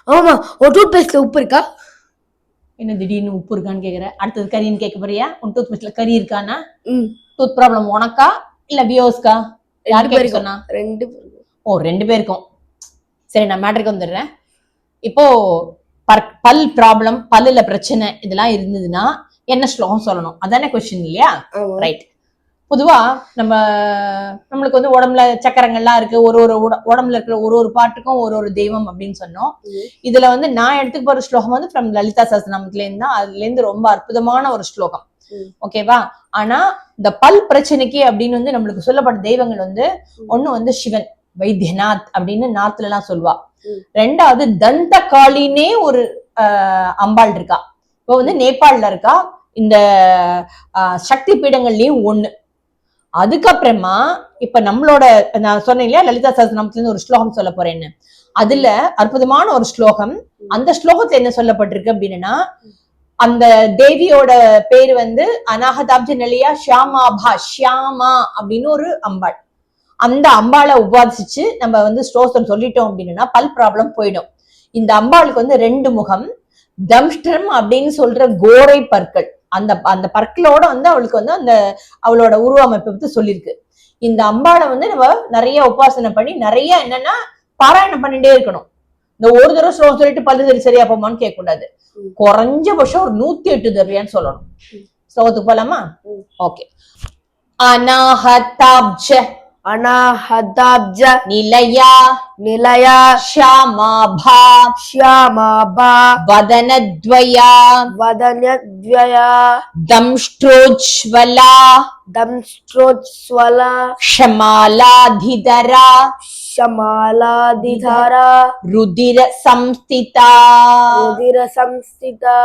ஆமா, ஒரு டூத் பேஸ்ட்ல உப்பு இருக்கா? என்ன திடீர்னு உப்பு இருக்கான்னு கேக்குற? அடுத்தது கறின்னு கேட்க போறியா? உன் டூத் பேஸ்ட்ல கறி இருக்கானா? டூத் ப்ராப்ளம் உனக்கா இல்ல வியோஸ்கா? யார் கேட்க சொன்னா? 2 ஓ 2 பேருக்கும். சரி, நான் மேட்ருக்கு வந்துடுறேன். இப்போ பல் ப்ராப்ளம், பல்லுல பிரச்சனை இதெல்லாம் இருந்ததுன்னா என்ன ஸ்லோகம் சொல்லணும்? அதானே கொஸ்டின் இல்லையா? ரைட். பொதுவா நம்மளுக்கு வந்து உடம்புல சக்கரங்கள்லாம் இருக்கு. ஒரு உடம்புல இருக்கிற ஒரு பாட்டுக்கும் ஒரு தெய்வம் அப்படின்னு சொன்னோம். இதுல வந்து நான் எடுத்துக்க போற ஸ்லோகம் வந்து ஃப்ரம் லலிதா சஹஸ்ரநாமத்துல இருந்து தான். அதுல இருந்து ரொம்ப அற்புதமான ஒரு ஸ்லோகம். ஓகேவா? ஆனா இந்த பல் பிரச்சனைக்கு அப்படின்னு வந்து நம்மளுக்கு சொல்லப்பட்ட தெய்வங்கள் வந்து ஒண்ணு வந்து சிவன், வைத்தியநாத் அப்படின்னு நாத்துல எல்லாம் சொல்லுவா. 2வது தந்த காளினே ஒரு அம்பாள் இருக்கா. இப்போ வந்து நேபாள்ல இருக்கா. இந்த சக்தி பீடங்கள்லயும் ஒண்ணு. அதுக்கப்புறமா இப்ப நம்மளோட நான் சொன்னேன் இல்லையா லலிதா சஹஸ்ரநாமத்துல இருந்து ஒரு ஸ்லோகம் சொல்ல போறேன்னு. அதுல அற்புதமான ஒரு ஸ்லோகம். அந்த ஸ்லோகத்துல என்ன சொல்லப்பட்டிருக்கு அப்படின்னா, அந்த தேவியோட பேரு வந்து அநாகதாப்ஜ நிலையா ஷியாமாபா, ஷியாமா அப்படின்னு ஒரு அம்பாள். அந்த அம்பாளை உபாசிச்சு நம்ம வந்து ஸ்லோகம் சொல்லிட்டோம் அப்படின்னா பல் ப்ராப்ளம் போயிடும். இந்த அம்பாளுக்கு வந்து 2 முகம், தம்ஷ்டம் அப்படின்னு சொல்ற கோரை பற்கள். அந்த பற்களோட வந்து அவளுக்கு வந்து அந்த அவளோட உருவமைப்பை பத்தி சொல்லியிருக்கு. இந்த அம்பாளை வந்து நம்ம நிறைய உபாசனை பண்ணி நிறைய என்னன்னா பாராயணம் பண்ணிட்டே இருக்கணும். இந்த ஒரு தடவை ஸ்லோகம் சொல்லிட்டு பல்லு சரியா போமான்னு கேட்க கூடாது. குறைஞ்சபட்சம் ஒரு 108 தடவையான்னு சொல்லணும். ஸ்லோகத்துக்கு போலாமா? ஓகே. அநாஹதாப்ஜ அநாஹதாப்ஜ நிலையா நிலையா ஷியாமாபா ஷியாமாபா வதனத்வயா வதனத்வயா தம்ஷ்ட்ரோஜ்வலா தம்ஷ்ட்ரோஜ்வலா ஷமாலாதிதரா ஷமாலாதிதரா ருதிர சம்ஸ்திதா ருதிர சம்ஸ்திதா